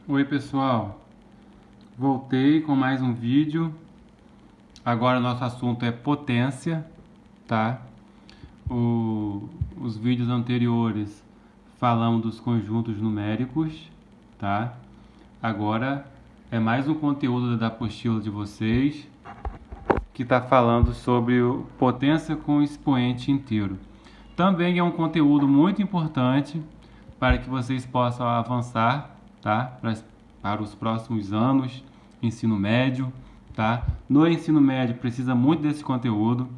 Oi pessoal, voltei com mais um vídeo. Agora nosso assunto é potência, tá? Os vídeos anteriores falamos dos conjuntos numéricos, tá? Agora é mais um conteúdo da apostila de vocês que está falando sobre potência com expoente inteiro. Também é um conteúdo muito importante para que vocês possam avançar, tá? Para os próximos anos, ensino médio, tá? No ensino médio precisa muito desse conteúdo,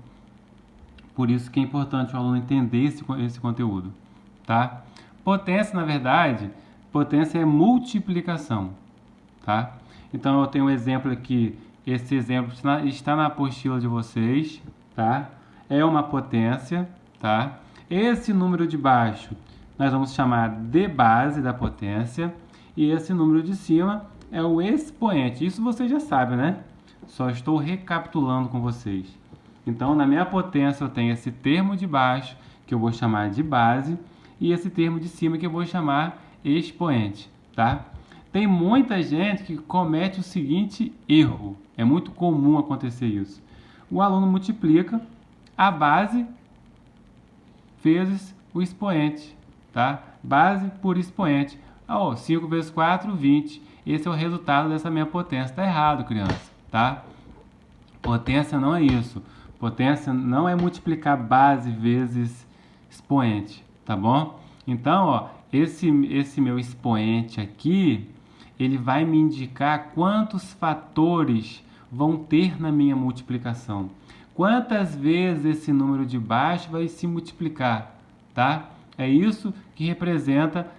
por isso que é importante o aluno entender esse conteúdo, tá? Potência, na verdade, potência é multiplicação, tá? Então eu tenho um exemplo aqui, esse exemplo está na apostila de vocês, tá? É uma potência, tá? Esse número de baixo nós vamos chamar de base da potência e esse número de cima é o expoente. Isso você já sabe, né? Só estou recapitulando com vocês. Então, na minha potência eu tenho esse termo de baixo que eu vou chamar de base e esse termo de cima que eu vou chamar expoente, tá? Tem muita gente que comete o seguinte erro. É muito comum acontecer isso. O aluno multiplica a base vezes o expoente, tá? Base por expoente. 5 vezes 4, 20. Esse é o resultado dessa minha potência. Está errado, criança, tá? Potência não é isso. Potência não é multiplicar base vezes expoente, tá bom? Então, esse meu expoente aqui, ele vai me indicar quantos fatores vão ter na minha multiplicação. Quantas vezes esse número de baixo vai se multiplicar, tá? É isso que representa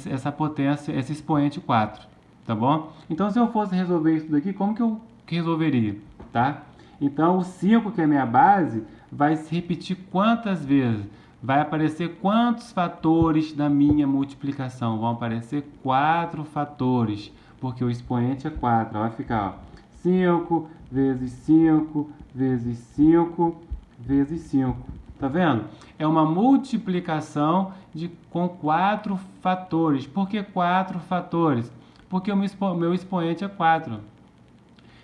essa potência, esse expoente 4, tá bom? Então, se eu fosse resolver isso daqui, como que eu resolveria, tá? Então, o 5, que é a minha base, vai se repetir quantas vezes? Vai aparecer quantos fatores da minha multiplicação? Vão aparecer 4 fatores, porque o expoente é 4. Vai ficar 5 vezes 5 vezes 5 vezes 5. Tá vendo? É uma multiplicação com 4 fatores. Por que 4 fatores? Porque o meu expoente é 4.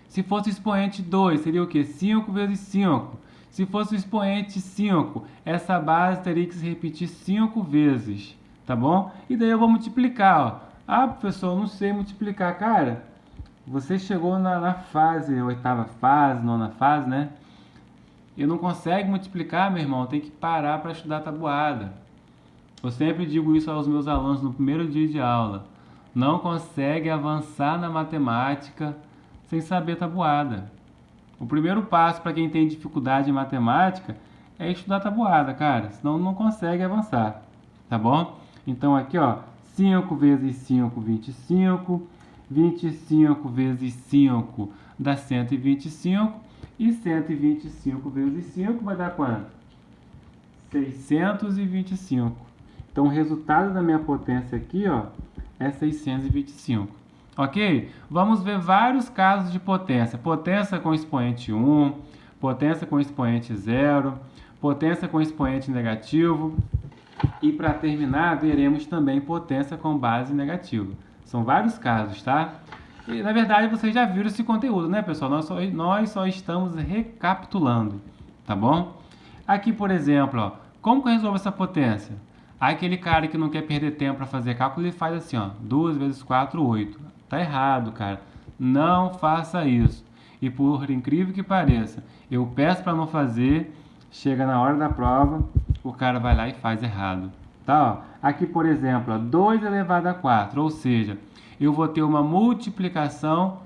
Se fosse o expoente 2, seria o quê? 5 vezes 5. Se fosse o expoente 5, essa base teria que se repetir 5 vezes, tá bom? E daí eu vou multiplicar, ó. Ah, professor, eu não sei multiplicar. Cara, você chegou na fase, oitava fase, nona fase, né? E não consegue multiplicar, meu irmão, tem que parar para estudar tabuada. Eu sempre digo isso aos meus alunos no primeiro dia de aula. Não consegue avançar na matemática sem saber tabuada. O primeiro passo para quem tem dificuldade em matemática é estudar tabuada, cara, senão não consegue avançar, tá bom? Então aqui, ó, 5 vezes 5, 25, 25 vezes 5 dá 125 e 125 vezes 5 vai dar quanto? 625. Então o resultado da minha potência aqui, ó, é 625. Ok? Vamos ver vários casos de potência. Potência com expoente 1, potência com expoente 0, potência com expoente negativo. E para terminar, veremos também potência com base negativa. São vários casos, tá? E na verdade vocês já viram esse conteúdo, né, pessoal? Nós só estamos recapitulando, tá bom? Aqui, por exemplo, ó, como que eu resolvo essa potência? Aquele cara que não quer perder tempo para fazer cálculo, ele faz assim, ó, 2 vezes 4, 8. Tá errado, cara. Não faça isso. E por incrível que pareça, eu peço para não fazer, chega na hora da prova, o cara vai lá e faz errado. Tá? Ó. Aqui, por exemplo, ó, 2 elevado a 4, ou seja, eu vou ter uma multiplicação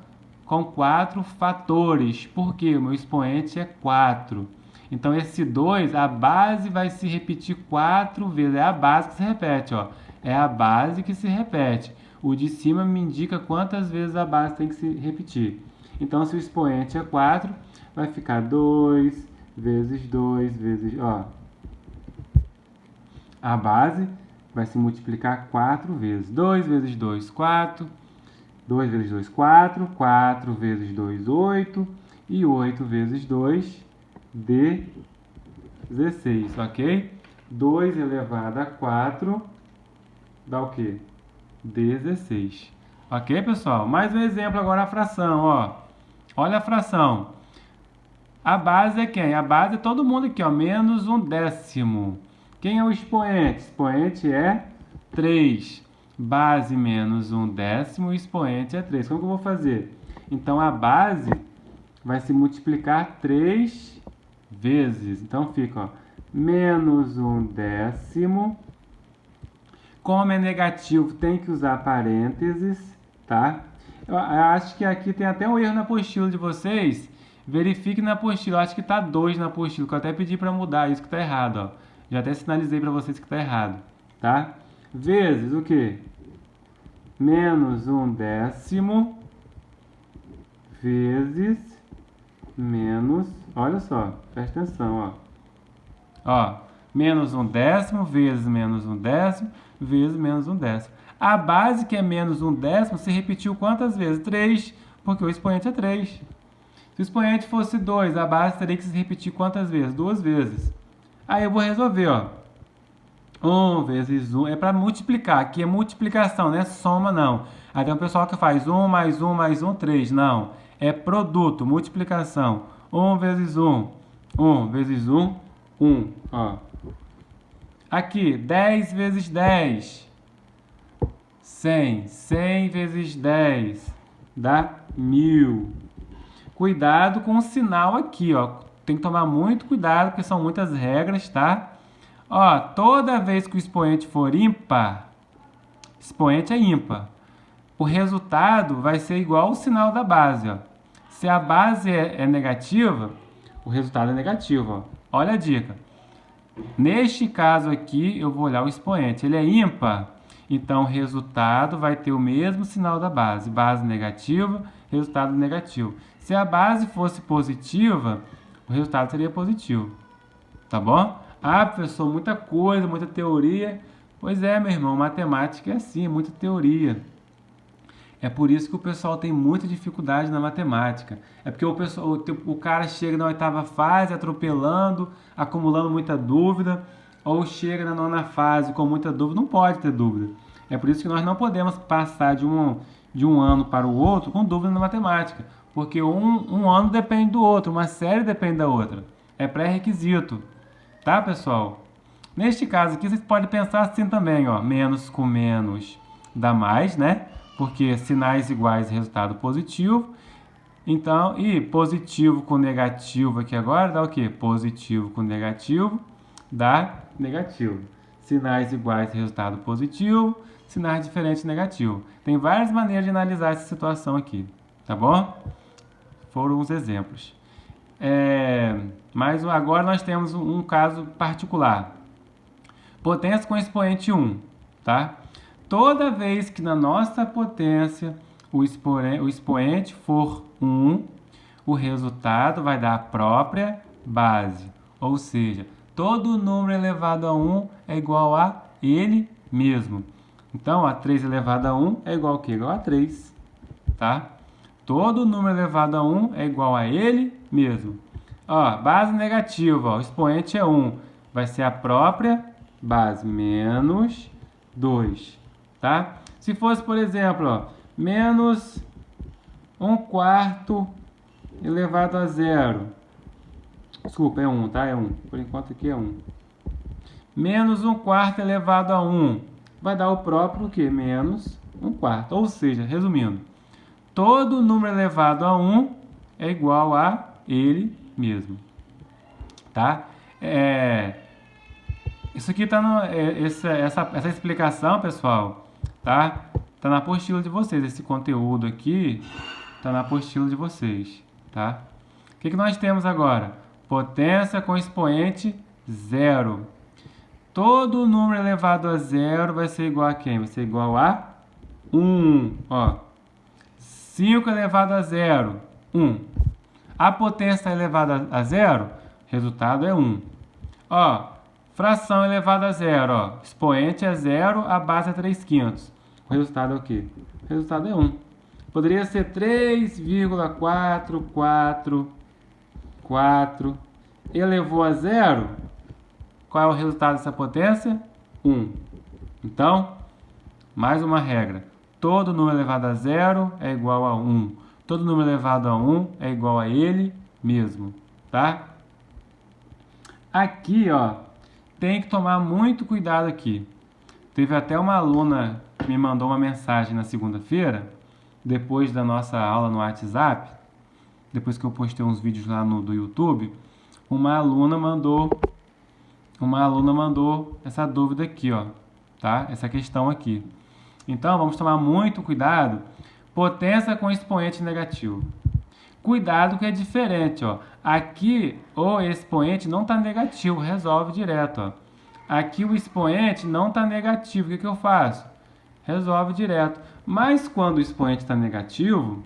com 4 fatores, porque o meu expoente é 4. Então, esse 2, a base vai se repetir 4 vezes. É a base que se repete, ó. É a base que se repete. O de cima me indica quantas vezes a base tem que se repetir. Então, se o expoente é 4, vai ficar 2 vezes 2 vezes... Ó, a base vai se multiplicar 4 vezes. 2 vezes 2, 4. 2 vezes 2, 4. 4 vezes 2, 8. E 8 vezes 2, 16, ok? 2 elevado a 4 dá o quê? 16. Ok, pessoal? Mais um exemplo agora, a fração, ó. Olha a fração. A base é quem? A base é todo mundo aqui, ó. Menos 1/10. Quem é o expoente? O expoente é 3. Base menos 1/10, o expoente é 3. Como que eu vou fazer? Então, a base vai se multiplicar 3 vezes. Então, fica, ó, menos 1/10. Como é negativo, tem que usar parênteses, tá? Eu acho que aqui tem até um erro na apostila de vocês. Verifique na apostila. Eu acho que tá 2 na apostila, que eu até pedi para mudar isso que tá errado, ó. Já até sinalizei para vocês que tá errado, tá? Vezes o quê? Menos 1/10 vezes menos... Olha só, presta atenção, ó. Ó, menos 1/10 vezes menos 1/10 vezes menos 1/10. A base, que é menos 1/10, se repetiu quantas vezes? 3, porque o expoente é 3. Se o expoente fosse 2, a base teria que se repetir quantas vezes? 2 vezes. Aí eu vou resolver, ó. 1 vezes 1 é para multiplicar. Aqui é multiplicação, não é soma, não. Aí tem um pessoal que faz 1 mais 1 mais 1, 3. Não. É produto, multiplicação. 1 vezes 1. 1 vezes 1, 1. Ó. Aqui, 10 vezes 10. 100. 100 vezes 10 dá 1000. Cuidado com o sinal aqui, ó. Tem que tomar muito cuidado, porque são muitas regras, tá? Ó, toda vez que o expoente for ímpar, expoente é ímpar, o resultado vai ser igual ao sinal da base, ó. Se a base é negativa, o resultado é negativo, ó. Olha a dica. Neste caso aqui, eu vou olhar o expoente. Ele é ímpar, então o resultado vai ter o mesmo sinal da base. Base negativa, resultado negativo. Se a base fosse positiva, o resultado seria positivo. Tá bom? Ah, professor, muita coisa, muita teoria. Pois é, meu irmão, matemática é assim, muita teoria. É por isso que o pessoal tem muita dificuldade na matemática. É porque o cara chega na 8ª fase atropelando, acumulando muita dúvida, ou chega na 9ª fase com muita dúvida. Não pode ter dúvida. É por isso que nós não podemos passar de um ano para o outro com dúvida na matemática. Porque um ano depende do outro, uma série depende da outra. É pré-requisito. Tá, pessoal? Neste caso aqui, vocês podem pensar assim também, ó. Menos com menos dá mais, né? Porque sinais iguais, resultado positivo. Então, e positivo com negativo aqui agora dá o quê? Positivo com negativo dá negativo. Sinais iguais, resultado positivo. Sinais diferentes, negativo. Tem várias maneiras de analisar essa situação aqui, tá bom? Foram os exemplos. Mas agora nós temos um caso particular. Potência com expoente 1, tá? Toda vez que na nossa potência o expoente for 1, o resultado vai dar a própria base. Ou seja, todo número elevado a 1 é igual a ele mesmo. Então, a 3 elevado a 1 é igual a quê? Igual a 3, tá? Todo número elevado a 1 é igual a ele mesmo. Ó, base negativa, ó, o expoente é 1. Vai ser a própria base, menos 2, tá? Se fosse, por exemplo, ó, menos 1/4 elevado a 0. Desculpa, é 1, tá? É 1. Por enquanto aqui é 1. Menos 1/4 elevado a 1. Vai dar o próprio o quê? Menos 1/4. Ou seja, resumindo, todo número elevado a 1 é igual a ele mesmo, tá? Isso aqui tá essa explicação, pessoal, tá? Tá na apostila de vocês. Esse conteúdo aqui tá na apostila de vocês, tá? O que nós temos agora? Potência com expoente 0. Todo número elevado a 0 vai ser igual a quem? Vai ser igual a 1. Ó. 5 elevado a 0, 1. A potência elevada a 0, resultado é 1. Ó, fração elevada a 0, ó. Expoente é 0, a base é 3/5. O resultado é o quê? O resultado é 1. Poderia ser 3,444. Elevou a 0. Qual é o resultado dessa potência? 1. Então, Mais uma regra. Todo número elevado a zero é igual a 1. Todo número elevado a 1 é igual a ele mesmo, tá? Aqui, ó, tem que tomar muito cuidado aqui. Teve até uma aluna que me mandou uma mensagem na segunda-feira, depois da nossa aula no WhatsApp, depois que eu postei uns vídeos lá do YouTube, uma aluna mandou essa dúvida aqui, ó, tá? Essa questão aqui. Então, vamos tomar muito cuidado. Potência com expoente negativo. Cuidado que é diferente, ó. Aqui o expoente não está negativo, resolve direto, ó. Aqui o expoente não está negativo, o que eu faço? Resolve direto. Mas quando o expoente está negativo,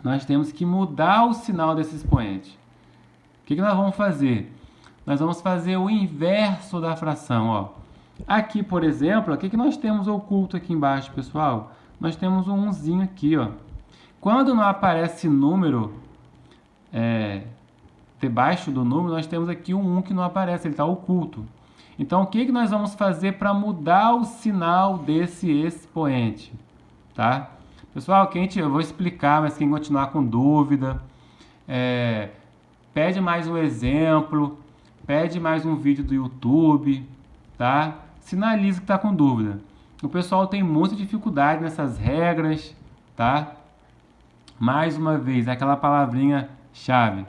nós temos que mudar o sinal desse expoente. O que nós vamos fazer? Nós vamos fazer o inverso da fração, ó. Aqui, por exemplo, o que nós temos oculto aqui embaixo, pessoal? Nós temos um 1zinho aqui, ó. Quando não aparece número debaixo do número, nós temos aqui um 1 que não aparece, ele está oculto. Então, o que nós vamos fazer para mudar o sinal desse expoente? Tá? Pessoal, eu vou explicar, mas quem continuar com dúvida, pede mais um exemplo, pede mais um vídeo do YouTube, tá? Sinaliza que está com dúvida. O pessoal tem muita dificuldade nessas regras, tá? Mais uma vez, aquela palavrinha chave.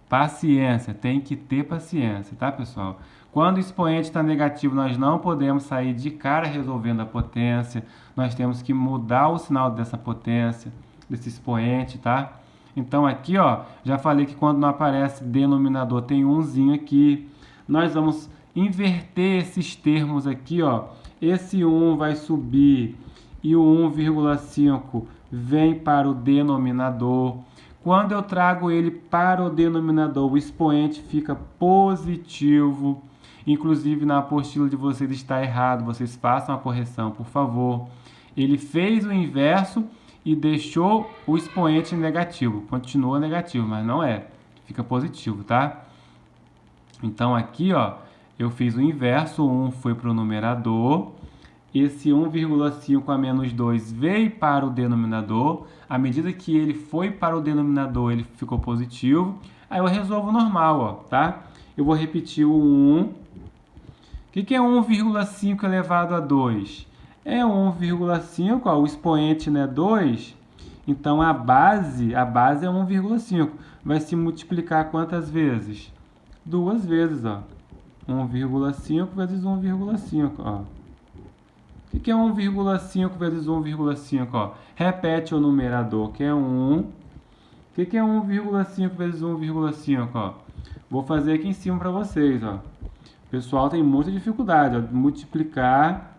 Paciência, tem que ter paciência, tá, pessoal? Quando o expoente está negativo, nós não podemos sair de cara resolvendo a potência. Nós temos que mudar o sinal dessa potência, desse expoente, tá? Então aqui, ó, já falei que quando não aparece denominador tem umzinho aqui. Nós vamos inverter esses termos aqui, ó. Esse 1 vai subir e o 1,5 vem para o denominador. Quando eu trago ele para o denominador, o expoente fica positivo. Inclusive, na apostila de vocês está errado. Vocês façam a correção, por favor. Ele fez o inverso e deixou o expoente negativo. Continua negativo, mas não é. Fica positivo, tá? Então, aqui, ó, eu fiz o inverso. 1 foi para o numerador. Esse 1,5 a menos 2 veio para o denominador. À medida que ele foi para o denominador, ele ficou positivo. Aí eu resolvo normal, ó, tá? Eu vou repetir o 1. O que é 1,5 elevado a 2? É 1,5, ó, o expoente, né, 2. Então a base é 1,5. Vai se multiplicar quantas vezes? 2 vezes, ó. 1,5 vezes 1,5, ó. O que é 1,5 vezes 1,5? Ó? Repete o numerador, que é 1. O que é 1,5 vezes 1,5? Ó? Vou fazer aqui em cima para vocês. Ó. O pessoal tem muita dificuldade de multiplicar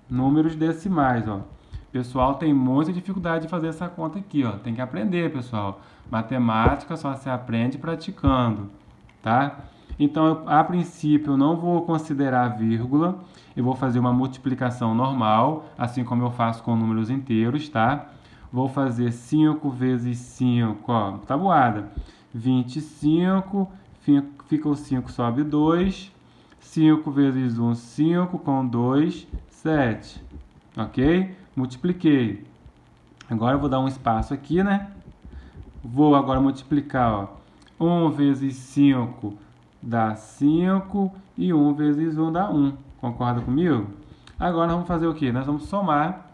números decimais. Ó. O pessoal tem muita dificuldade de fazer essa conta aqui. Ó. Tem que aprender, pessoal. Matemática só se aprende praticando. Tá? Então, a princípio, eu não vou considerar vírgula. Eu vou fazer uma multiplicação normal, assim como eu faço com números inteiros, tá? Vou fazer 5 vezes 5, ó, tabuada. 25, fica o 5, sobe 2. 5 vezes 1, 5, com 2, 7. Ok? Multipliquei. Agora eu vou dar um espaço aqui, né? Vou agora multiplicar, ó. 1 vezes 5 dá 5 e 1 vezes 1 dá 1. Concorda comigo? Agora nós vamos fazer o quê? Nós vamos somar.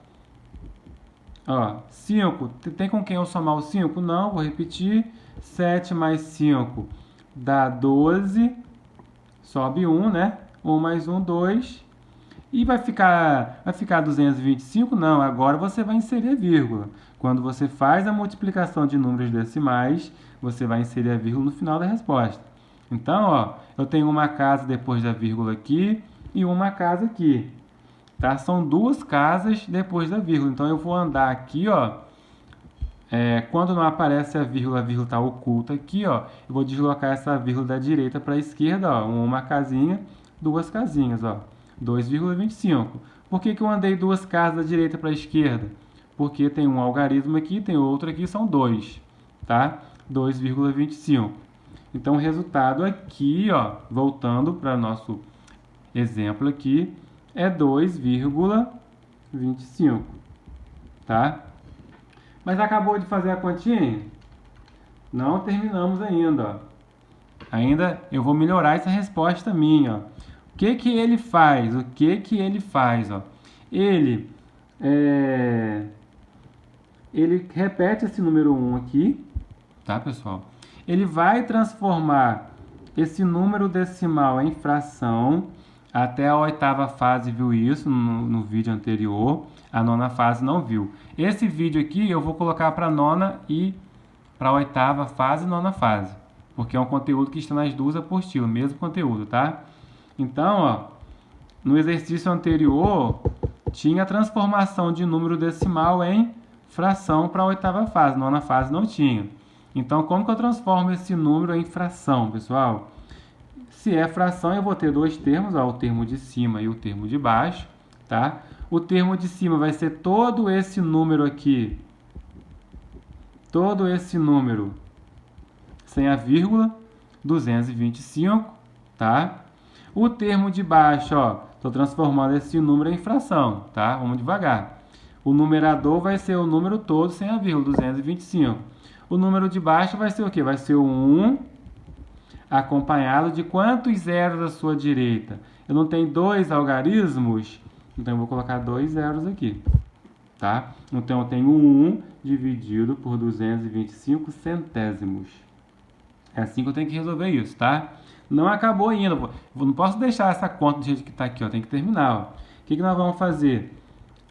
Ó, 5. Tem com quem eu somar o 5? Não, vou repetir. 7 mais 5 dá 12. Sobe 1, né? 1 mais 1, 2. E vai ficar 225? Não, agora você vai inserir a vírgula. Quando você faz a multiplicação de números decimais, você vai inserir a vírgula no final da resposta. Então, ó, eu tenho uma casa depois da vírgula aqui e uma casa aqui, tá? São duas casas depois da vírgula. Então, eu vou andar aqui, ó. Quando não aparece a vírgula está oculta aqui, ó. Eu vou deslocar essa vírgula da direita para a esquerda, ó. Uma casinha, duas casinhas, ó. 2,25. Por que eu andei duas casas da direita para a esquerda? Porque tem um algarismo aqui, tem outro aqui, são 2, tá? 2,25. Então, o resultado aqui, ó, voltando para nosso exemplo aqui, é 2,25. 25, tá? Mas acabou de fazer a continha? Não terminamos ainda, ó. Ainda eu vou melhorar essa resposta minha, ó. O que que ele faz? O que que ele faz, ó? Ele repete esse número 1 aqui, tá, pessoal? Ele vai transformar esse número decimal em fração. Até a 8ª fase viu isso no vídeo anterior. A 9ª fase não viu. Esse vídeo aqui eu vou colocar para a 9ª e para a 8ª fase e 9ª fase. Porque é um conteúdo que está nas duas apostilas, mesmo conteúdo, tá? Então, ó, no exercício anterior, tinha a transformação de número decimal em fração para a 8ª fase. 9ª fase não tinha. Então, como que eu transformo esse número em fração, pessoal? Se é fração, eu vou ter dois termos, ó, o termo de cima e o termo de baixo, tá? O termo de cima vai ser todo esse número aqui, todo esse número sem a vírgula, 225, tá? O termo de baixo, ó, estou transformando esse número em fração, tá? Vamos devagar. O numerador vai ser o número todo sem a vírgula, 225. O número de baixo vai ser o quê? Vai ser o 1, acompanhado de quantos zeros à sua direita? Eu não tenho dois algarismos, então eu vou colocar 2 zeros aqui, tá? Então eu tenho 1 dividido por 225 centésimos. É assim que eu tenho que resolver isso, tá? Não acabou ainda. Eu não posso deixar essa conta do jeito que está aqui, ó. Tem que terminar, ó. O que nós vamos fazer?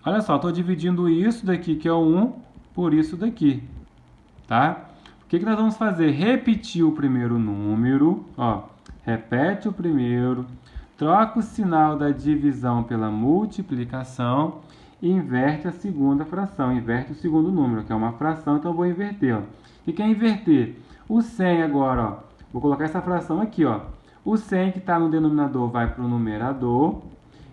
Olha só, estou dividindo isso daqui, que é o 1, por isso daqui, tá? O que nós vamos fazer? Repetir o primeiro número, ó. Repete o primeiro, troca o sinal da divisão pela multiplicação e inverte a segunda fração. Inverte o segundo número, que é uma fração, então eu vou inverter, ó. O que é inverter? O 100 agora, ó, vou colocar essa fração aqui, ó. O 100 que está no denominador vai para o numerador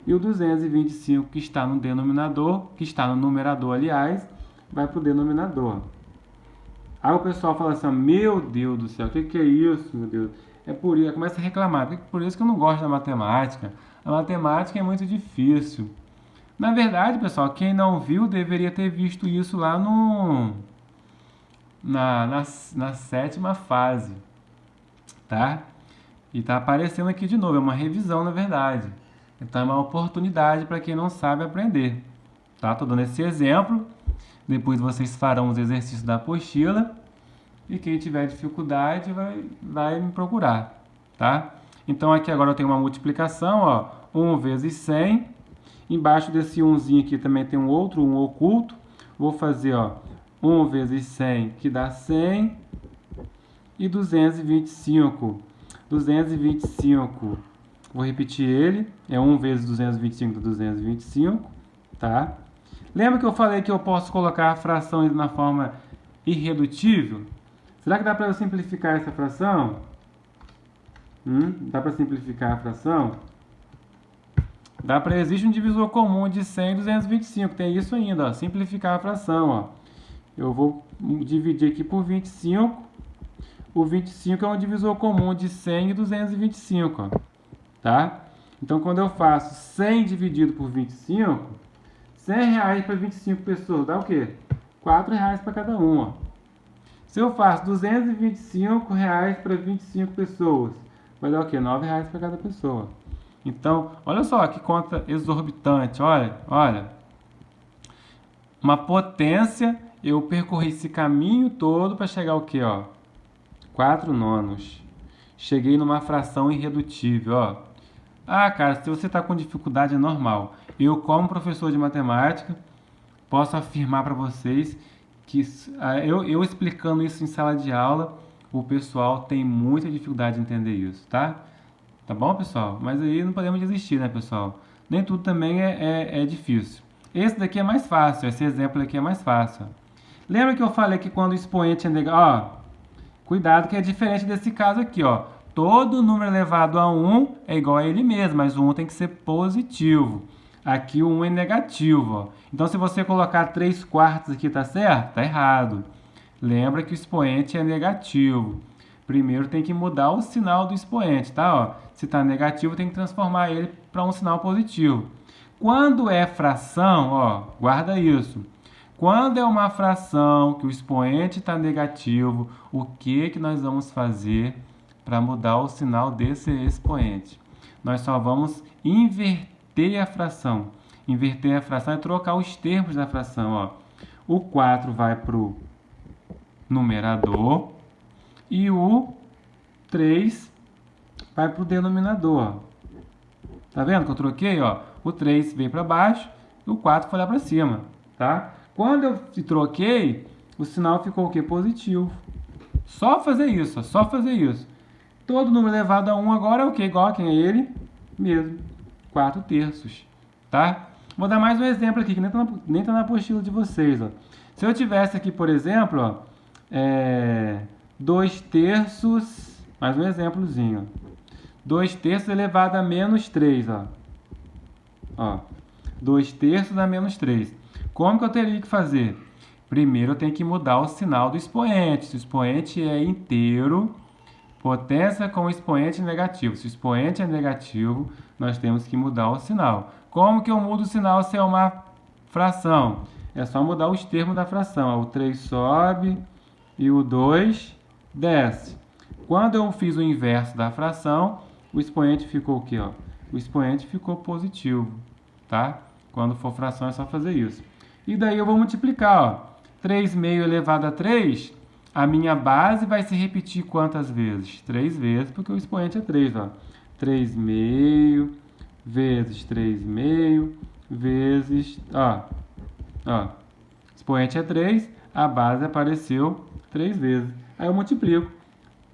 e o 225 que está no denominador, que está no numerador, aliás, vai para o denominador. Aí o pessoal fala assim, ó, meu Deus do céu, o que é isso, meu Deus? É por isso, começa a reclamar, por isso que eu não gosto da matemática. A matemática é muito difícil. Na verdade, pessoal, quem não viu deveria ter visto isso lá na 7ª fase, tá? E tá aparecendo aqui de novo, é uma revisão na verdade. Então é uma oportunidade para quem não sabe aprender, tá? Tô dando esse exemplo, depois vocês farão os exercícios da apostila e quem tiver dificuldade vai me procurar, tá? Então aqui agora eu tenho uma multiplicação, ó, 1 vezes 100, embaixo desse 1zinho aqui também tem um outro 1 oculto, vou fazer, ó, 1 vezes 100, que dá 100, e 225. 225, vou repetir ele, é 1 vezes 225 dá 225, tá? Lembra que eu falei que eu posso colocar a fração na forma irredutível? Será que dá para eu simplificar essa fração? Dá para simplificar a fração? Dá para, existe um divisor comum de 100 e 225, tem isso ainda, ó, simplificar a fração, ó. Eu vou dividir aqui por 25. O 25 é um divisor comum de 100 e 225, ó, tá? Então, quando eu faço 100 dividido por 25, 100 reais para 25 pessoas, dá o quê? 4 reais para cada um, ó. Se eu faço 225 reais para 25 pessoas, vai dar o quê? 9 reais para cada pessoa. Então, olha só que conta exorbitante, olha. Uma potência, eu percorri esse caminho todo para chegar ao quê, ó? 4 nonos. Cheguei numa fração irredutível, ó. Ah, cara, se você está com dificuldade é normal. Eu, como professor de matemática, posso afirmar para vocês que eu explicando isso em sala de aula, o pessoal tem muita dificuldade de entender isso, tá? Tá bom, pessoal? Mas aí não podemos desistir, né, pessoal? Nem tudo também é difícil. Esse daqui é mais fácil, esse exemplo aqui é mais fácil. Lembra que eu falei que quando o expoente é negativo... Ó, cuidado que é diferente desse caso aqui, ó. Todo número elevado a 1 é igual a ele mesmo, mas o 1 tem que ser positivo. Aqui o 1 é negativo, ó. Então, se você colocar 3/4 aqui, tá certo? Tá errado. Lembra que o expoente é negativo. Primeiro tem que mudar o sinal do expoente, tá? Ó, se tá negativo, tem que transformar ele para um sinal positivo. Quando é fração, ó, guarda isso. Quando é uma fração que o expoente está negativo, o que nós vamos fazer para mudar o sinal desse expoente? Nós só vamos inverter a fração. Inverter a fração é trocar os termos da fração. Ó. O 4 vai para o numerador e o 3 vai para o denominador. Tá vendo que eu troquei? Ó? O 3 veio para baixo e o 4 foi lá para cima. Tá? Quando eu troquei, o sinal ficou o quê? Positivo. Só fazer isso, só fazer isso. Todo número elevado a 1 agora é o quê? Igual a quem é ele mesmo. 4 terços. Tá? Vou dar mais um exemplo aqui, que nem tá na apostila de vocês. Ó. Se eu tivesse aqui, por exemplo, ó, 2 terços, mais um exemplozinho. 2 terços elevado a menos 3. Ó. 2 terços a menos 3. Como que eu teria que fazer? Primeiro eu tenho que mudar o sinal do expoente. Se o expoente é inteiro, potência com expoente negativo. Se o expoente é negativo, nós temos que mudar o sinal. Como que eu mudo o sinal se é uma fração? É só mudar os termos da fração. O 3 sobe e o 2 desce. Quando eu fiz o inverso da fração, o expoente ficou o quê? Ó? O expoente ficou positivo. Tá? Quando for fração é só fazer isso. E daí eu vou multiplicar. Ó. 3 meio elevado a 3, a minha base vai se repetir quantas vezes? 3 vezes, porque o expoente é 3. Ó. 3 meio vezes 3 meio vezes... Ó, expoente é 3, a base apareceu 3 vezes. Aí eu multiplico.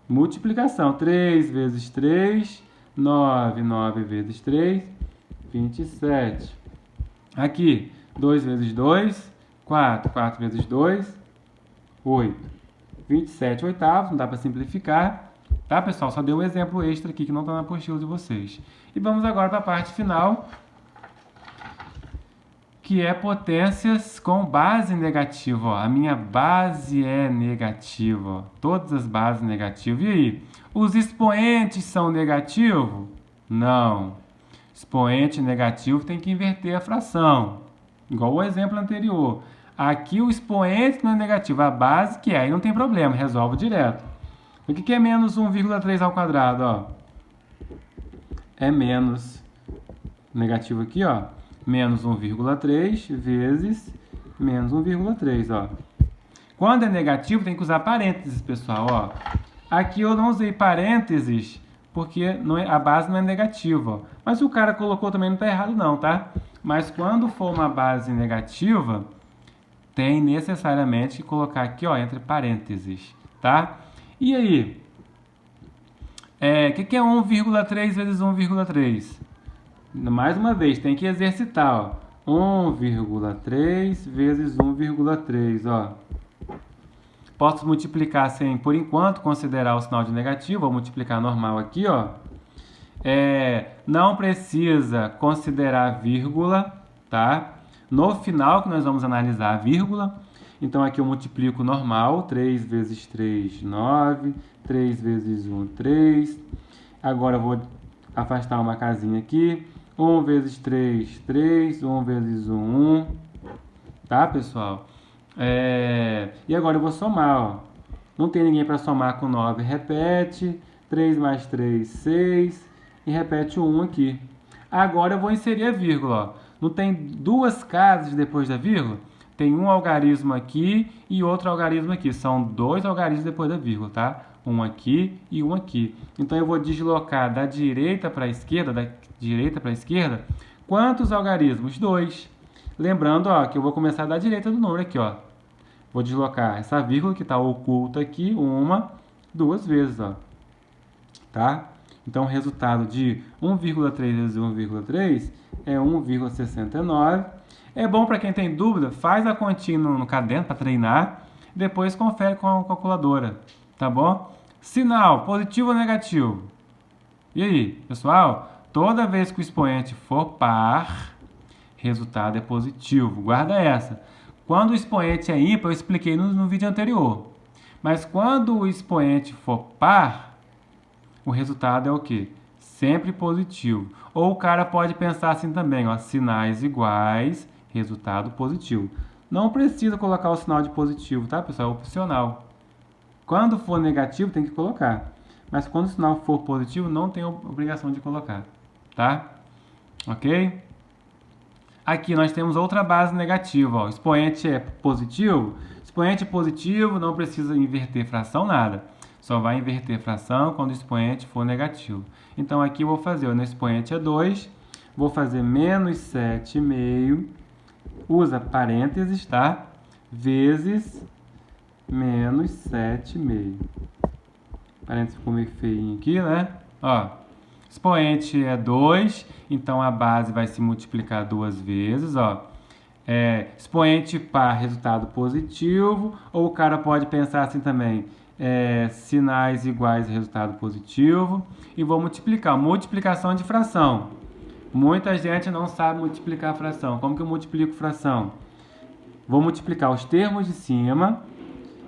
Multiplicação. 3 vezes 3, 9. 9 vezes 3, 27. Aqui, 2 vezes 2, 4. 4 vezes 2, 8. 27 oitavos, não dá para simplificar. Tá, pessoal? Só dei um exemplo extra aqui que não está na apostila de vocês. E vamos agora para a parte final, que é potências com base negativa. Ó. A minha base é negativa. Ó. Todas as bases negativas. E aí? Os expoentes são negativos? Não. Expoente negativo tem que inverter a fração. Igual o exemplo anterior. Aqui o expoente não é negativo. A base que é. Aí não tem problema. Resolve direto. O que é menos 1,3 ao quadrado? Ó? É menos negativo aqui, ó. Menos 1,3 vezes menos 1,3, ó. Quando é negativo, tem que usar parênteses, pessoal, ó. Aqui eu não usei parênteses porque não é, a base não é negativa, ó. Mas se o cara colocou também não está errado não, tá? Mas quando for uma base negativa, tem necessariamente que colocar aqui, ó, entre parênteses, tá? E aí? O que é 1,3 vezes 1,3? Mais uma vez, tem que exercitar, ó. 1,3 vezes 1,3, ó. Posso multiplicar sem, por enquanto, considerar o sinal de negativo. Vou multiplicar normal aqui, ó. Não precisa considerar vírgula, tá? No final que nós vamos analisar a vírgula. Então, aqui eu multiplico normal. 3 vezes 3, 9. 3 vezes 1, 3. Agora eu vou afastar uma casinha aqui. 1 vezes 3, 3. 1 vezes 1, 1. Tá, pessoal? E agora eu vou somar, ó. Não tem ninguém para somar com 9. Repete. 3 mais 3, 6. E repete o 1 aqui. Agora eu vou inserir a vírgula, ó. Não tem duas casas depois da vírgula? Tem um algarismo aqui e outro algarismo aqui. São dois algarismos depois da vírgula, tá? Um aqui e um aqui. Então eu vou deslocar da direita para a esquerda, da direita para a esquerda. Quantos algarismos? 2. Lembrando, ó, que eu vou começar da direita do número aqui, ó. Vou deslocar essa vírgula que está oculta aqui, 1, 2 vezes, ó. Tá? Então o resultado de 1,3 vezes 1,3 é 1,69. É bom para quem tem dúvida, faz a continha no caderno para treinar, depois confere com a calculadora, tá bom? Sinal, positivo ou negativo? E aí, pessoal? Toda vez que o expoente for par, resultado é positivo. Guarda essa. Quando o expoente é ímpar, eu expliquei no vídeo anterior. Mas quando o expoente for par, o resultado é o quê? sempre positivo. Ou o cara pode pensar assim também, ó, sinais iguais, resultado positivo. Não precisa colocar o sinal de positivo, tá, pessoal? É opcional. Quando for negativo, tem que colocar. Mas quando o sinal for positivo, não tem obrigação de colocar, tá? Ok? Aqui nós temos outra base negativa, ó. Expoente é positivo. Expoente positivo, não precisa inverter fração, nada. Só vai inverter fração quando o expoente for negativo. Então aqui eu vou fazer, ó, no expoente é 2, vou fazer menos 7,5, usa parênteses, tá? Vezes menos 7,5. Parênteses ficou meio feinho aqui, né? Ó, expoente é 2, então a base vai se multiplicar duas vezes, ó. Expoente par, resultado positivo, ou o cara pode pensar assim também, sinais iguais, resultado positivo, e vou multiplicar, multiplicação de fração. Muita gente não sabe multiplicar fração. Como que eu multiplico fração? Vou multiplicar os termos de cima,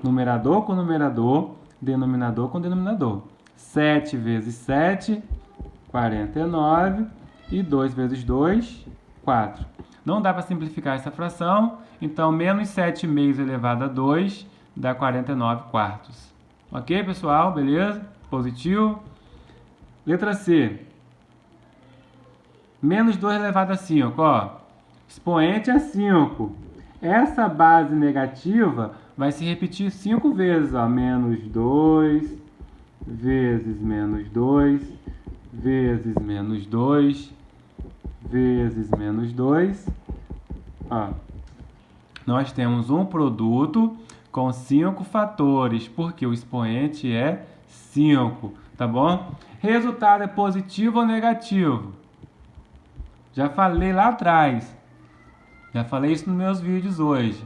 numerador com numerador, denominador com denominador. 7 vezes 7, 49, e 2 vezes 2, 4. Não dá para simplificar essa fração, então menos 7,5 elevado a 2 dá 49 quartos. Ok, pessoal? Beleza? Positivo. Letra C. Menos 2 elevado a 5, ó. Expoente é 5. Essa base negativa vai se repetir 5 vezes, ó. Menos 2, vezes menos 2, vezes menos 2, vezes menos 2. Ó. Nós temos um produto com 5 fatores, porque o expoente é 5, tá bom? Resultado é positivo ou negativo? Já falei lá atrás. Já falei isso nos meus vídeos hoje.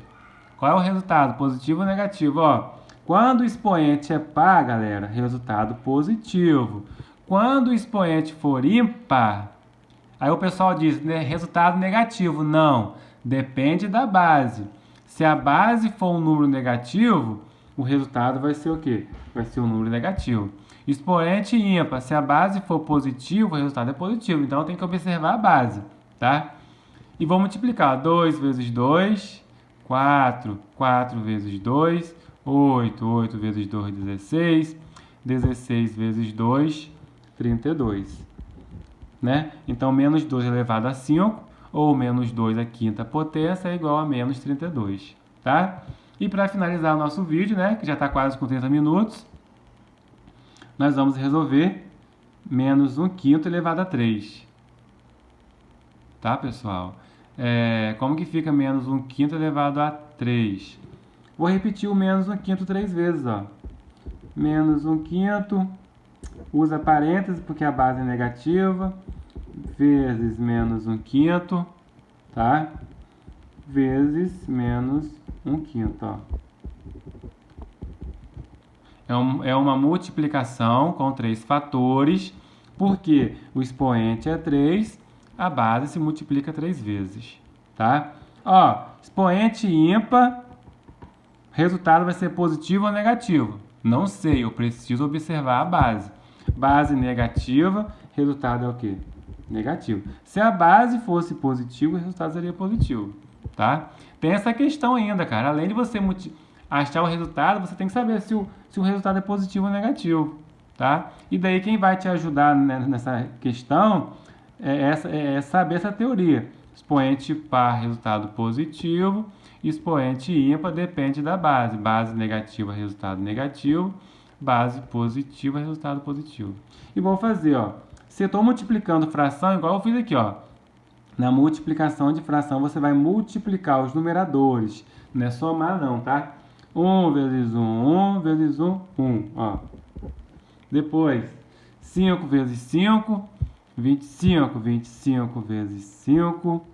Qual é o resultado? Positivo ou negativo? Ó, quando o expoente é par, galera, resultado positivo. Quando o expoente for ímpar, aí o pessoal diz, né, resultado negativo. Não, depende da base. Se a base for um número negativo, o resultado vai ser o quê? Vai ser um número negativo. Expoente ímpar, se a base for positiva, o resultado é positivo. Então tem que observar a base, tá? E vou multiplicar. 2 vezes 2, 4. 4 vezes 2, 8. 8 vezes 2, 16. 16 vezes 2, 32. Né? Então, menos 2 elevado a 5, ou menos 2 à quinta potência, é igual a menos 32. Tá? E para finalizar o nosso vídeo, né, que já está quase com 30 minutos, nós vamos resolver menos 1/5 elevado a 3. Tá, pessoal? Como que fica menos 1/5 elevado a 3? Vou repetir o menos 1/5 3 vezes, ó. Menos 1/5, usa parênteses porque a base é negativa, vezes menos 1/5, tá? Vezes menos 1/5, ó. É uma multiplicação com 3 fatores, porque o expoente é 3, a base se multiplica 3 vezes, tá? Ó, expoente ímpar, resultado vai ser positivo ou negativo? Não sei, eu preciso observar a base. Base negativa, resultado é o quê? Negativo. Se a base fosse positivo, o resultado seria positivo, tá? Tem essa questão ainda, cara. Além de você achar o resultado, você tem que saber se o resultado é positivo ou negativo, tá? E daí quem vai te ajudar nessa questão é saber essa teoria. Expoente par, resultado positivo. Expoente ímpar depende da base. Base negativa, resultado negativo. Base positiva, resultado positivo. E vou fazer, ó. Se eu estou multiplicando fração, igual eu fiz aqui, ó. Na multiplicação de fração, você vai multiplicar os numeradores. Não é somar, não, tá? 1 vezes 1, 1 vezes 1, 1, ó. Depois, 5 vezes 5, 25. 25 vezes 5,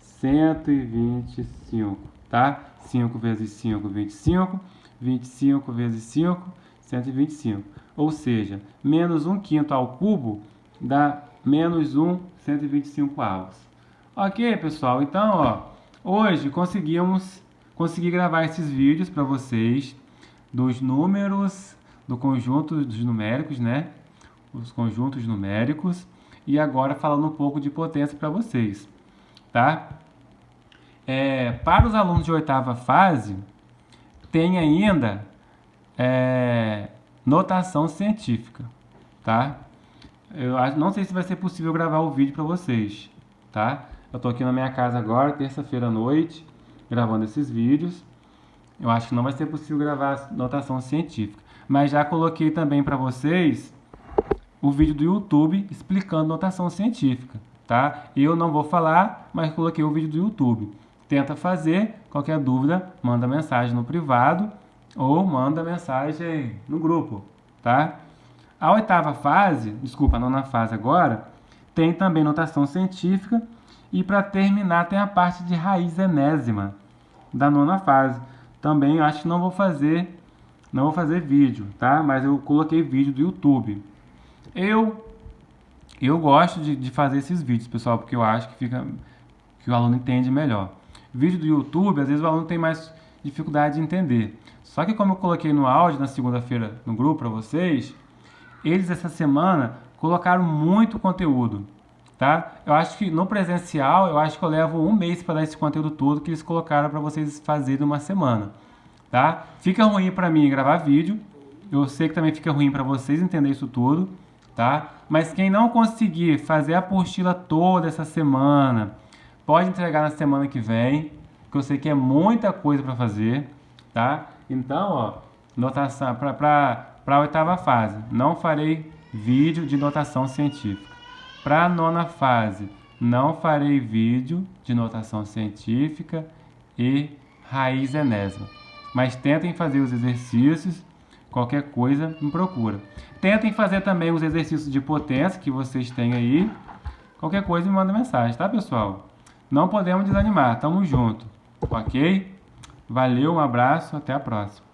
125, tá? 5 vezes 5, 25. 25 vezes 5, 125. Ou seja, menos 1/5 ao cubo dá menos 1/125 avos. Ok, pessoal? Então, ó, hoje consegui gravar esses vídeos para vocês dos números, do conjunto dos numéricos, né? Os conjuntos numéricos. e agora falando um pouco de potência para vocês, tá? Para os alunos de oitava fase, tem ainda notação científica, tá? Não sei se vai ser possível gravar o vídeo para vocês, tá? Eu tô aqui na minha casa agora, terça-feira à noite, gravando esses vídeos. Eu acho que não vai ser possível gravar notação científica, mas já coloquei também para vocês o vídeo do YouTube explicando notação científica, tá? Eu não vou falar, mas coloquei o vídeo do YouTube. Tenta fazer, qualquer dúvida, manda mensagem no privado ou manda mensagem no grupo, tá? A oitava fase, desculpa, a nona fase agora, tem também notação científica e para terminar tem a parte de raiz enésima da nona fase. Também acho que não vou fazer vídeo, tá? Mas eu coloquei vídeo do YouTube. Eu gosto de fazer esses vídeos, pessoal, porque eu acho que o aluno entende melhor. Vídeo do YouTube, às vezes o aluno tem mais dificuldade de entender. Só que como eu coloquei no áudio na segunda-feira no grupo para vocês, eles essa semana colocaram muito conteúdo, tá? Eu acho que no presencial, eu acho que eu levo um mês para dar esse conteúdo todo que eles colocaram para vocês fazerem uma semana, tá? Fica ruim para mim gravar vídeo, eu sei que também fica ruim para vocês entender isso tudo, tá? Mas quem não conseguir fazer a apostila toda essa semana, pode entregar na semana que vem, que eu sei que é muita coisa para fazer, tá? Então, ó, notação para a oitava fase, não farei vídeo de notação científica. Para a nona fase, não farei vídeo de notação científica e raiz enésima. Mas tentem fazer os exercícios, qualquer coisa me procura. Tentem fazer também os exercícios de potência que vocês têm aí. Qualquer coisa me manda mensagem, tá, pessoal? Não podemos desanimar, tamo junto, ok? Valeu, um abraço, até a próxima.